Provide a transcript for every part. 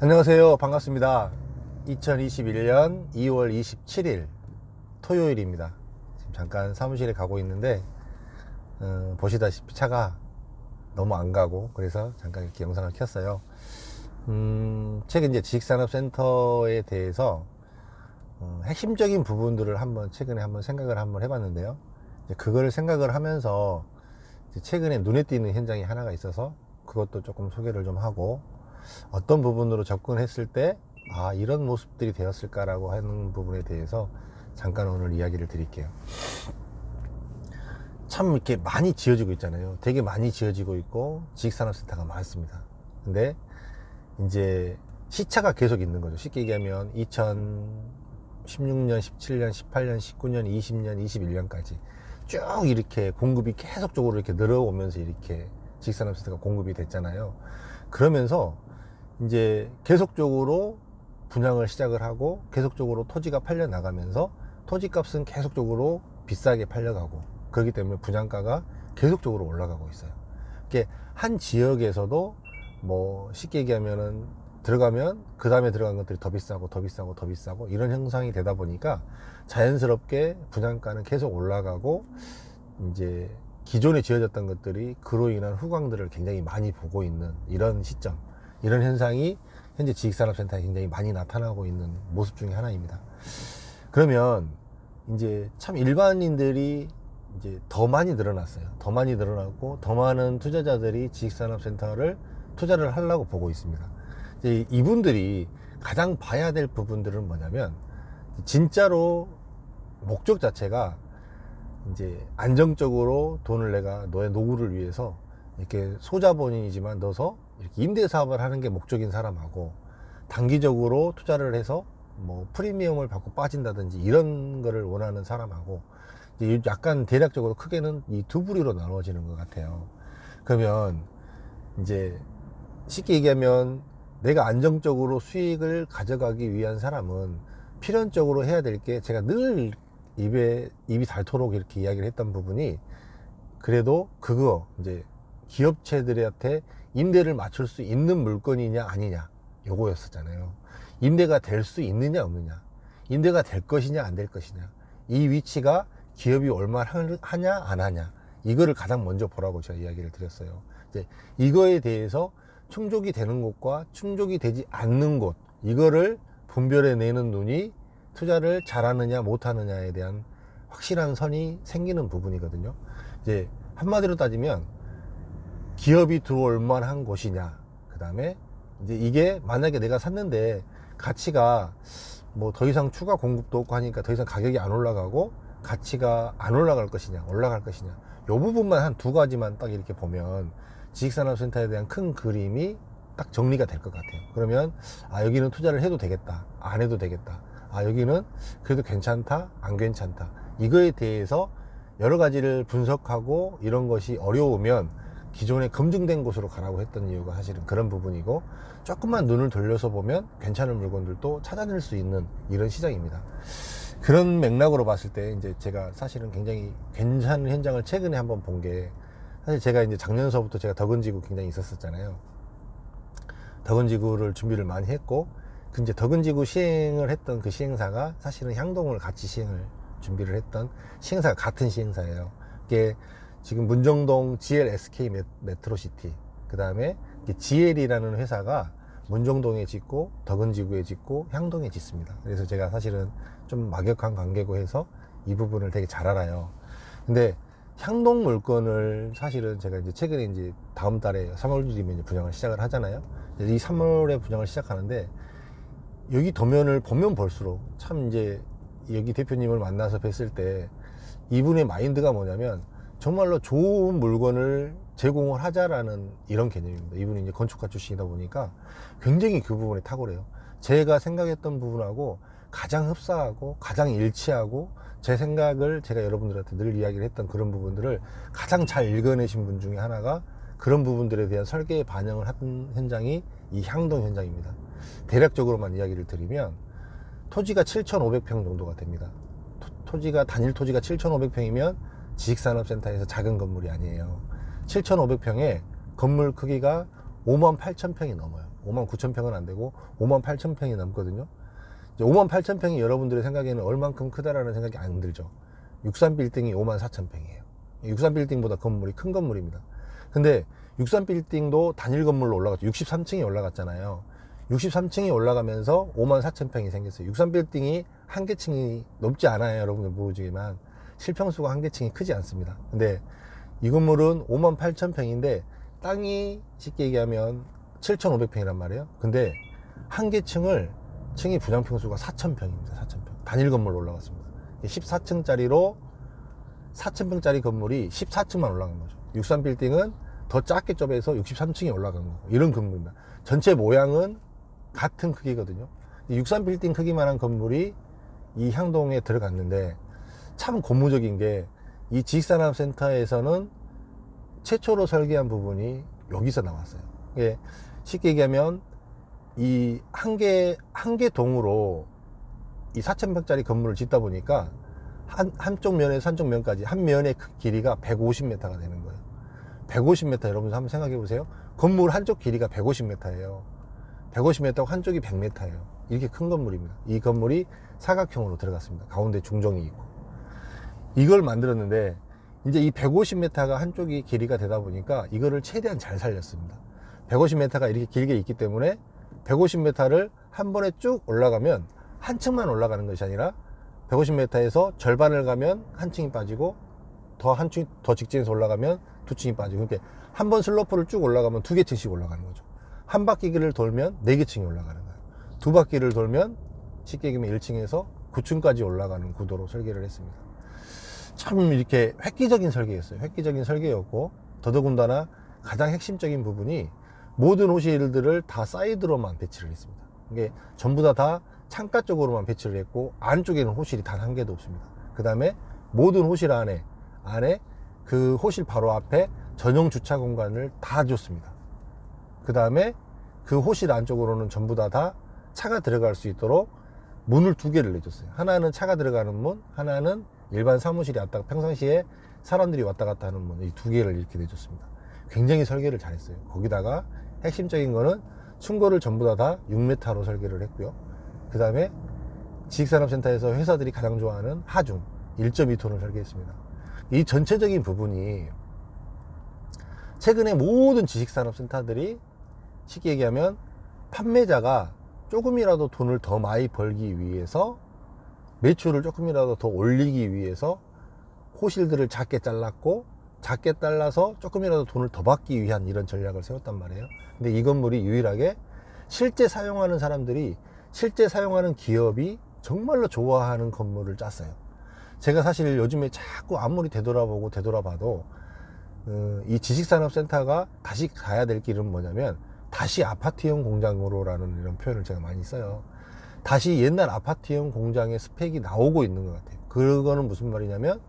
안녕하세요. 반갑습니다. 2021년 2월 27일 토요일입니다. 지금 잠깐 사무실에 가고 있는데 보시다시피 차가 너무 안 가고, 그래서 잠깐 이렇게 영상을 켰어요. 최근 이제 지식산업센터에 대해서 핵심적인 부분들을 최근에 한번 생각을 해봤는데요. 그걸 생각을 하면서 최근에 눈에 띄는 현장이 하나가 있어서 그것도 조금 소개를 좀 하고, 어떤 부분으로 접근했을 때 이런 모습들이 되었을까라고 하는 부분에 대해서 잠깐 오늘 이야기를 드릴게요. 참 이렇게 많이 지어지고 있잖아요. 되게 많이 지어지고 있고 지식산업센터가 많습니다. 근데 이제 시차가 계속 있는 거죠. 쉽게 얘기하면 2016년, 17년, 18년, 19년, 20년, 21년까지 쭉 이렇게 공급이 계속적으로 이렇게 늘어오면서 이렇게 지식산업센터가 공급이 됐잖아요. 그러면서 이제 계속적으로 분양을 시작을 하고 계속적으로 토지가 팔려 나가면서 토지값은 계속적으로 비싸게 팔려가고, 그렇기 때문에 분양가가 계속적으로 올라가고 있어요. 이게 한 지역에서도 뭐 쉽게 얘기하면은 들어가면 그 다음에 들어간 것들이 더 비싸고 더 비싸고 더 비싸고 이런 형상이 되다 보니까 자연스럽게 분양가는 계속 올라가고, 이제 기존에 지어졌던 것들이 그로 인한 후광들을 굉장히 많이 보고 있는 이런 시점, 이런 현상이 현재 지식산업센터에 굉장히 많이 나타나고 있는 모습 중에 하나입니다. 그러면 이제 참 일반인들이 이제 더 많이 늘어났어요. 더 많이 늘어났고 더 많은 투자자들이 지식산업센터를 투자를 하려고 보고 있습니다. 이제 이분들이 가장 봐야 될 부분들은 뭐냐면, 진짜로 목적 자체가 이제 안정적으로 돈을 내가 너의 노후를 위해서 이렇게 소자본이지만 넣어서 이렇게 임대 사업을 하는 게 목적인 사람하고, 단기적으로 투자를 해서 뭐 프리미엄을 받고 빠진다든지 이런 거를 원하는 사람하고, 이제 약간 대략적으로 크게는 이 두 부류로 나눠지는 것 같아요. 그러면 이제 쉽게 얘기하면 내가 안정적으로 수익을 가져가기 위한 사람은 필연적으로 해야 될 게, 제가 늘 입이 닳도록 이렇게 이야기를 했던 부분이, 그래도 그거 이제 기업체들한테 임대를 맞출 수 있는 물건이냐 아니냐, 요거였었잖아요. 임대가 될 수 있느냐 없느냐, 임대가 될 것이냐 안 될 것이냐, 이 위치가 기업이 얼마나 하냐 안 하냐, 이거를 가장 먼저 보라고 제가 이야기를 드렸어요. 이제 이거에 대해서 충족이 되는 곳과 충족이 되지 않는 곳, 이거를 분별해 내는 눈이 투자를 잘하느냐 못하느냐에 대한 확실한 선이 생기는 부분이거든요. 이제 한마디로 따지면 기업이 들어올 만한 곳이냐, 그 다음에 이제 이게 만약에 내가 샀는데 가치가 뭐 더 이상 추가 공급도 없고 하니까 더 이상 가격이 안 올라가고 가치가 안 올라갈 것이냐 올라갈 것이냐, 요 부분만 한 두 가지만 딱 이렇게 보면 지식산업센터에 대한 큰 그림이 딱 정리가 될 것 같아요. 그러면 여기는 투자를 해도 되겠다, 안 해도 되겠다, 여기는 그래도 괜찮다, 안 괜찮다, 이거에 대해서 여러 가지를 분석하고 이런 것이 어려우면 기존에 검증된 곳으로 가라고 했던 이유가 사실은 그런 부분이고, 조금만 눈을 돌려서 보면 괜찮은 물건들도 찾아낼 수 있는 이런 시장입니다. 그런 맥락으로 봤을 때 이제 제가 사실은 굉장히 괜찮은 현장을 최근에 한번 본 게, 사실 제가 이제 작년서부터 제가 덕은지구 굉장히 있었잖아요. 덕은지구를 준비를 많이 했고, 이제 덕은지구 시행을 했던 그 시행사가 사실은 향동을 같이 준비를 했던 시행사가 같은 시행사예요. 이게 지금 문정동 GLSK 메트로시티, 그 다음에 GL이라는 회사가 문정동에 짓고 덕은지구에 짓고 향동에 짓습니다. 그래서 제가 사실은 좀 막역한 관계고 해서 이 부분을 되게 잘 알아요. 근데 향동 물건을 사실은 제가 이제 최근에 이제 다음 달에 3월이면 이제 분양을 시작을 하잖아요. 이 3월에 분양을 시작하는데, 여기 도면을 보면 볼수록 참 이제 여기 대표님을 만나서 뵀을 때 이분의 마인드가 뭐냐면, 정말로 좋은 물건을 제공을 하자라는 이런 개념입니다. 이분이 이제 건축가 출신이다 보니까 굉장히 그 부분에 탁월해요. 제가 생각했던 부분하고 가장 흡사하고 가장 일치하고, 제 생각을 제가 여러분들한테 늘 이야기를 했던 그런 부분들을 가장 잘 읽어내신 분 중에 하나가, 그런 부분들에 대한 설계에 반영을 한 현장이 이 향동 현장입니다. 대략적으로만 이야기를 드리면 토지가 7,500평 정도가 됩니다. 단일 토지가 7,500평이면 지식산업센터에서 작은 건물이 아니에요. 7,500평에 건물 크기가 58,000평이 넘어요. 5만 9천 평은 안 되고 5만 8천 평이 넘거든요. 이제 5만 8천 평이 여러분들의 생각에는 얼만큼 크다라는 생각이 안 들죠. 63빌딩이 5만 4천 평이에요. 63빌딩보다 건물이 큰 건물입니다. 근데 63빌딩도 단일 건물로 올라갔죠. 63층이 올라갔잖아요. 63층이 올라가면서 5만 4천 평이 생겼어요. 63빌딩이 한 개층이 높지 않아요. 여러분들 모르지만 실평수가 한 개층이 크지 않습니다. 근데 이 건물은 5만 8천 평인데 땅이 쉽게 얘기하면 7,500평이란 말이에요. 근데 한 개층을 층이 분양평수가 4,000평입니다. 4,000평. 단일 건물로 올라갔습니다. 14층짜리로 4,000평짜리 건물이 14층만 올라간 거죠. 63빌딩은 더 작게 좁아서 63층이 올라간 거고 이런 건물입니다. 전체 모양은 같은 크기거든요. 63빌딩 크기만한 건물이 이 향동에 들어갔는데 참 고무적인 게 이 지식산업센터에서는 최초로 설계한 부분이 여기서 나왔어요. 이게 쉽게 얘기하면 이 한 개 동으로 이 4,000평짜리 건물을 짓다 보니까 한쪽 면에서 한쪽 면까지 한 면의 길이가 150m가 되는 거예요. 150m 여러분 한번 생각해 보세요. 건물 한쪽 길이가 150m예요. 150m고 한쪽이 100m예요. 이렇게 큰 건물입니다. 이 건물이 사각형으로 들어갔습니다. 가운데 중정이 있고. 이걸 만들었는데 이제 이 150m가 한쪽이 길이가 되다 보니까 이거를 최대한 잘 살렸습니다. 150m가 이렇게 길게 있기 때문에 150m를 한 번에 쭉 올라가면 한 층만 올라가는 것이 아니라 150m에서 절반을 가면 한 층이 빠지고 한 층 더 직진해서 올라가면 두 층이 빠지고 그러니까 한 번 슬로프를 쭉 올라가면 두 개 층씩 올라가는 거죠. 한 바퀴를 돌면 네 개 층이 올라가는 거예요. 두 바퀴를 돌면 쉽게 얘기하면 1층에서 9층까지 올라가는 구도로 설계를 했습니다. 참 이렇게 획기적인 설계였어요. 획기적인 설계였고 더더군다나 가장 핵심적인 부분이 모든 호실들을 다 사이드로만 배치를 했습니다. 이게 전부 다 창가 쪽으로만 배치를 했고 안쪽에는 호실이 단 한 개도 없습니다. 그 다음에 모든 호실 안에 그 호실 바로 앞에 전용 주차 공간을 다 줬습니다. 그 다음에 그 호실 안쪽으로는 전부 다 차가 들어갈 수 있도록 문을 두 개를 내줬어요. 하나는 차가 들어가는 문, 하나는 일반 사무실이 왔다가 평상시에 사람들이 왔다 갔다 하는 문, 이 두 개를 이렇게 내줬습니다. 굉장히 설계를 잘했어요. 거기다가 핵심적인 거는 층고를 전부 다 6m로 설계를 했고요. 그 다음에 지식산업센터에서 회사들이 가장 좋아하는 하중 1.2톤을 설계했습니다. 이 전체적인 부분이 최근에 모든 지식산업센터들이 쉽게 얘기하면 판매자가 조금이라도 돈을 더 많이 벌기 위해서 매출을 조금이라도 더 올리기 위해서 호실들을 작게 잘랐고 작게 잘라서 조금이라도 돈을 더 받기 위한 이런 전략을 세웠단 말이에요. 근데 이 건물이 유일하게 실제 사용하는 사람들이 실제 사용하는 기업이 정말로 좋아하는 건물을 짰어요. 제가 사실 요즘에 자꾸 아무리 되돌아봐도 이 지식산업센터가 다시 가야 될 길은 뭐냐면 다시 아파트형 공장으로라는 이런 표현을 제가 많이 써요. 다시 옛날 아파트형 공장의 스펙이 나오고 있는 것 같아요. 그거는 무슨 말이냐면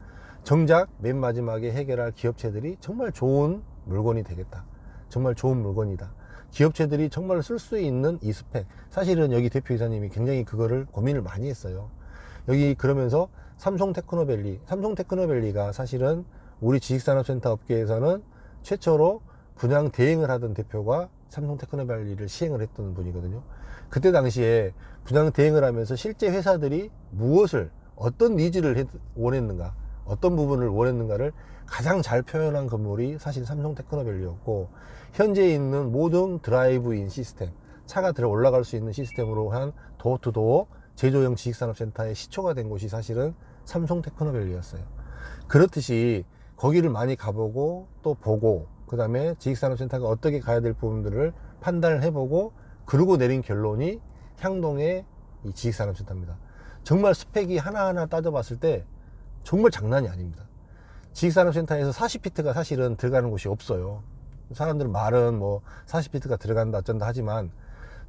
정작 맨 마지막에 해결할 기업체들이 정말 좋은 물건이 되겠다. 정말 좋은 물건이다. 기업체들이 정말 쓸 수 있는 이 스펙. 사실은 여기 대표이사님이 굉장히 그거를 고민을 많이 했어요. 여기 그러면서 삼성테크노밸리가 사실은 우리 지식산업센터 업계에서는 최초로 분양 대행을 하던 대표가 삼성테크노밸리를 시행을 했던 분이거든요. 그때 당시에 분양 대행을 하면서 실제 회사들이 어떤 니즈를 원했는가, 어떤 부분을 원했는가를 가장 잘 표현한 건물이 사실 삼성테크노밸리였고, 현재 있는 모든 드라이브인 시스템, 차가 들어 올라갈 수 있는 시스템으로 한 도어투도어 제조형 지식산업센터의 시초가 된 곳이 사실은 삼성테크노밸리였어요. 그렇듯이 거기를 많이 가보고 또 보고 그 다음에 지식산업센터가 어떻게 가야 될 부분들을 판단을 해보고 그러고 내린 결론이 향동의 이 지식산업센터입니다. 정말 스펙이 하나하나 따져봤을 때 정말 장난이 아닙니다. 지식산업센터에서 40피트가 사실은 들어가는 곳이 없어요. 사람들은 말은 뭐 40피트가 들어간다 어쩐다 하지만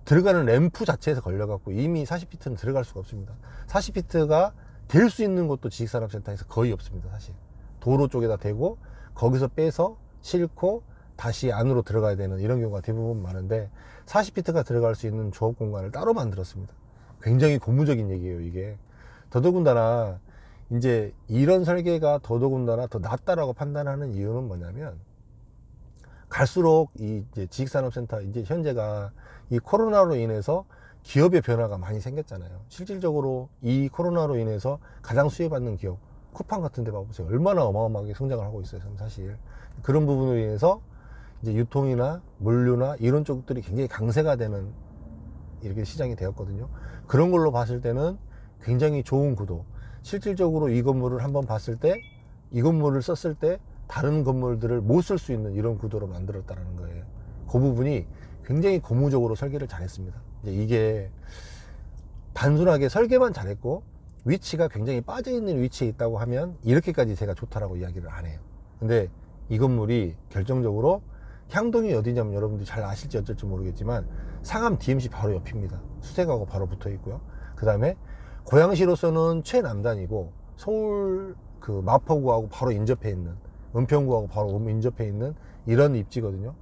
들어가는 램프 자체에서 걸려갖고 이미 40피트는 들어갈 수가 없습니다. 40피트가 될 수 있는 곳도 지식산업센터에서 거의 없습니다. 사실 도로 쪽에다 대고 거기서 빼서 싣고 다시 안으로 들어가야 되는 이런 경우가 대부분 많은데 40피트가 들어갈 수 있는 조업 공간을 따로 만들었습니다. 굉장히 고무적인 얘기예요, 이게. 더더군다나 이제 이런 설계가 더더군다나 더 낫다라고 판단하는 이유는 뭐냐면 갈수록 이제 지식산업센터 이제 현재가 이 코로나로 인해서 기업의 변화가 많이 생겼잖아요. 실질적으로 이 코로나로 인해서 가장 수혜받는 기업, 쿠팡 같은 데 봐보세요. 얼마나 어마어마하게 성장을 하고 있어요, 사실. 그런 부분으로 인해서 이제 유통이나 물류나 이런 쪽들이 굉장히 강세가 되는 이렇게 시장이 되었거든요. 그런 걸로 봤을 때는 굉장히 좋은 구도. 실질적으로 이 건물을 한번 봤을 때, 이 건물을 썼을 때 다른 건물들을 못 쓸 수 있는 이런 구도로 만들었다는 거예요. 그 부분이 굉장히 고무적으로 설계를 잘했습니다. 이제 이게 단순하게 설계만 잘했고 위치가 굉장히 빠져있는 위치에 있다고 하면 이렇게까지 제가 좋다라고 이야기를 안 해요. 근데 이 건물이 결정적으로 향동이 어디냐면 여러분들이 잘 아실지 어쩔지 모르겠지만 상암 DMC 바로 옆입니다. 수색하고 바로 붙어 있고요. 그 다음에 고양시로서는 최남단이고 서울 그 마포구하고 바로 인접해 있는, 은평구하고 바로 인접해 있는 이런 입지거든요.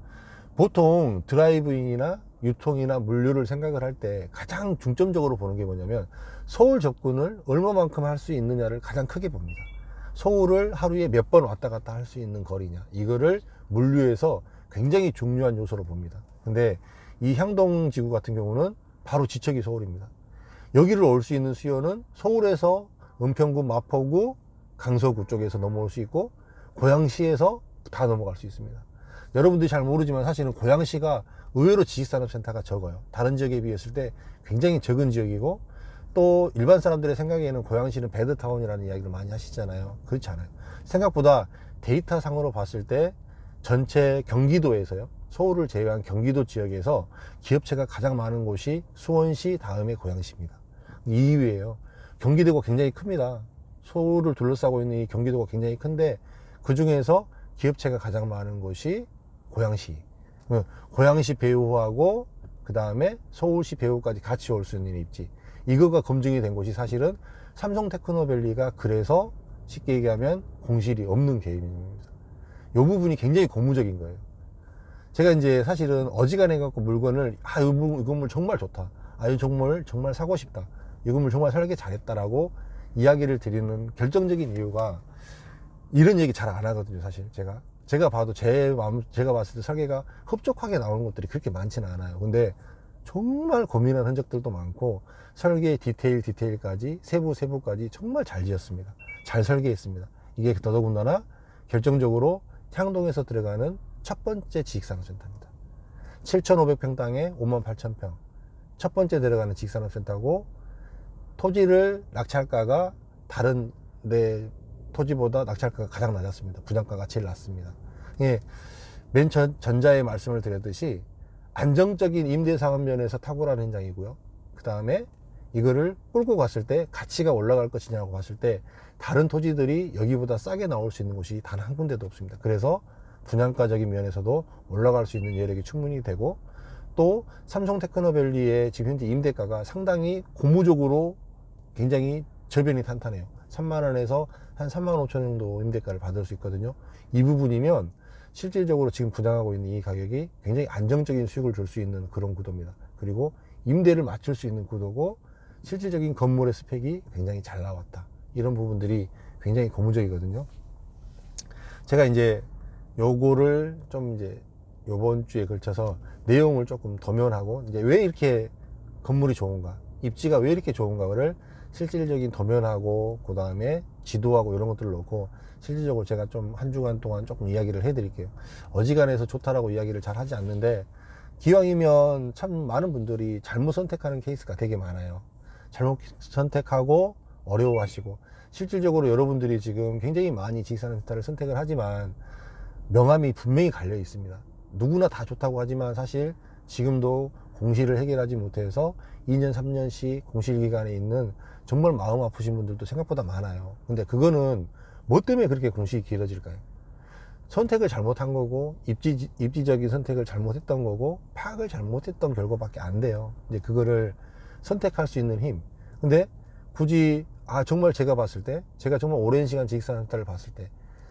보통 드라이브인이나 유통이나 물류를 생각을 할 때 가장 중점적으로 보는 게 뭐냐면 서울 접근을 얼마만큼 할 수 있느냐를 가장 크게 봅니다. 서울을 하루에 몇 번 왔다 갔다 할 수 있는 거리냐, 이거를 물류에서 굉장히 중요한 요소로 봅니다. 근데 이 향동지구 같은 경우는 바로 지척이 서울입니다. 여기를 올 수 있는 수요는 서울에서 은평구, 마포구, 강서구 쪽에서 넘어올 수 있고 고양시에서 다 넘어갈 수 있습니다. 여러분들이 잘 모르지만 사실은 고양시가 의외로 지식산업센터가 적어요. 다른 지역에 비했을 때 굉장히 적은 지역이고, 또 일반 사람들의 생각에는 고양시는 배드타운이라는 이야기를 많이 하시잖아요. 그렇지 않아요. 생각보다 데이터 상으로 봤을 때 전체 경기도에서요, 서울을 제외한 경기도 지역에서 기업체가 가장 많은 곳이 수원시 다음에 고양시입니다. 2위예요. 경기도가 굉장히 큽니다. 서울을 둘러싸고 있는 이 경기도가 굉장히 큰데 그 중에서 기업체가 가장 많은 곳이 고양시. 고양시 배후하고 그 다음에 서울시 배후까지 같이 올 수 있는 입지. 이거가 검증이 된 곳이 사실은 삼성 테크노밸리가, 그래서 쉽게 얘기하면 공실이 없는 개입입니다. 이 부분이 굉장히 고무적인 거예요. 제가 이제 사실은 어지간해 갖고 물건을, 이 건물 정말 좋다, 이 건물 정말 사고 싶다, 이 건물 정말 설계 잘했다라고 이야기를 드리는 결정적인 이유가, 이런 얘기 잘 안 하거든요. 사실 제가 봐도 제가 봤을 때 설계가 흡족하게 나오는 것들이 그렇게 많지는 않아요. 근데 정말 고민한 흔적들도 많고, 설계 디테일까지 세부까지 정말 잘 지었습니다. 잘 설계했습니다. 이게 더더군다나 결정적으로 향동에서 들어가는 첫 번째 지식산업센터입니다. 7,500평당에 58,000평. 첫 번째 들어가는 지식산업센터고, 토지를 낙찰가가 다른 데 토지보다 낙찰가가 가장 낮았습니다. 분양가가 제일 낮습니다. 예, 맨 전자에 말씀을 드렸듯이 안정적인 임대사업 면에서 탁월한 현장이고요. 그 다음에 이거를 끌고 갔을 때 가치가 올라갈 것이냐고 봤을 때 다른 토지들이 여기보다 싸게 나올 수 있는 곳이 단 한 군데도 없습니다. 그래서 분양가적인 면에서도 올라갈 수 있는 여력이 충분히 되고, 또 삼성 테크노밸리의 지금 현재 임대가가 상당히 고무적으로 굉장히 저변이 탄탄해요. 3만원에서 한 3만 5천 정도 임대가를 받을 수 있거든요. 이 부분이면 실질적으로 지금 분양하고 있는 이 가격이 굉장히 안정적인 수익을 줄 수 있는 그런 구도입니다. 그리고 임대를 맞출 수 있는 구도고, 실질적인 건물의 스펙이 굉장히 잘 나왔다, 이런 부분들이 굉장히 고무적이거든요. 제가 이제 요거를 좀 이제 요번 주에 걸쳐서 내용을 조금 도면하고, 이제 왜 이렇게 건물이 좋은가, 입지가 왜 이렇게 좋은가를 실질적인 도면하고 그 다음에 지도하고 이런 것들을 놓고 실질적으로 제가 좀 한 주간 동안 조금 이야기를 해드릴게요. 어지간해서 좋다라고 이야기를 잘 하지 않는데, 기왕이면 참 많은 분들이 잘못 선택하는 케이스가 되게 많아요. 잘못 선택하고 어려워하시고, 실질적으로 여러분들이 지금 굉장히 많이 지식산업센터를 선택을 하지만 명암이 분명히 갈려 있습니다. 누구나 다 좋다고 하지만 사실 지금도 공실을 해결하지 못해서 2년 3년씩 공실 기간에 있는 정말 마음 아프신 분들도 생각보다 많아요. 근데 그거는 뭐 때문에 그렇게 공실이 길어질까요? 선택을 잘못한 거고, 입지적인 선택을 잘못했던 거고, 파악을 잘못했던 결과밖에 안 돼요. 이제 그거를 선택할 수 있는 힘. 근데 굳이 정말 제가 봤을 때, 제가 정말 오랜 시간 지식산업센터를 봤을 때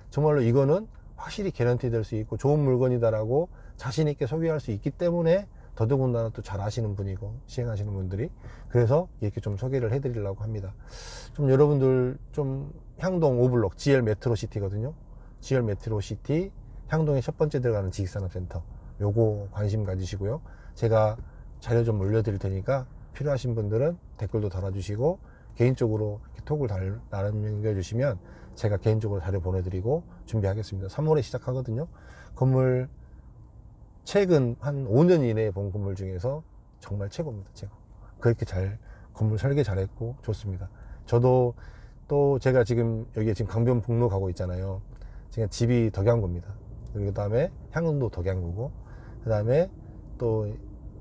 정말로 이거는 확실히 개런티 될 수 있고 좋은 물건이다라고 자신 있게 소개할 수 있기 때문에 더더군다나 또 잘 아시는 분이고 시행하시는 분들이, 그래서 이렇게 좀 소개를 해드리려고 합니다. 좀 여러분들 좀 향동 오블록 GL 메트로시티거든요. GL 메트로시티 향동에 첫 번째 들어가는 지식산업센터, 요거 관심 가지시고요. 제가 자료 좀 올려드릴 테니까 필요하신 분들은 댓글도 달아주시고 개인적으로 이렇게 톡을 남겨주시면 제가 개인적으로 자료 보내드리고 준비하겠습니다. 3월에 시작하거든요. 건물 최근 한 5년 이내에 본 건물 중에서 정말 최고입니다. 최고. 그렇게 잘 건물 설계 잘했고 좋습니다. 저도 또 제가 지금 여기에 지금 강변북로 가고 있잖아요. 제가 집이 덕양구입니다. 그리고 그 다음에 향릉도 덕양구고 그 다음에 또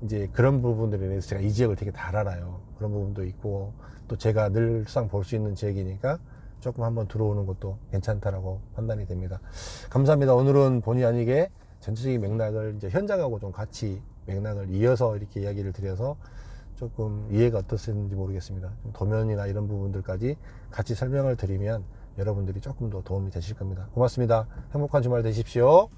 이제 그런 부분들에 대해서 제가 이 지역을 되게 잘 알아요. 그런 부분도 있고 또 제가 늘상 볼 수 있는 지역이니까 조금 한번 들어오는 것도 괜찮다라고 판단이 됩니다. 감사합니다. 오늘은 본의 아니게 전체적인 맥락을 이제 현장하고 좀 같이 맥락을 이어서 이렇게 이야기를 드려서 조금 이해가 어떻었는지 모르겠습니다. 좀 도면이나 이런 부분들까지 같이 설명을 드리면 여러분들이 조금 더 도움이 되실 겁니다. 고맙습니다. 행복한 주말 되십시오.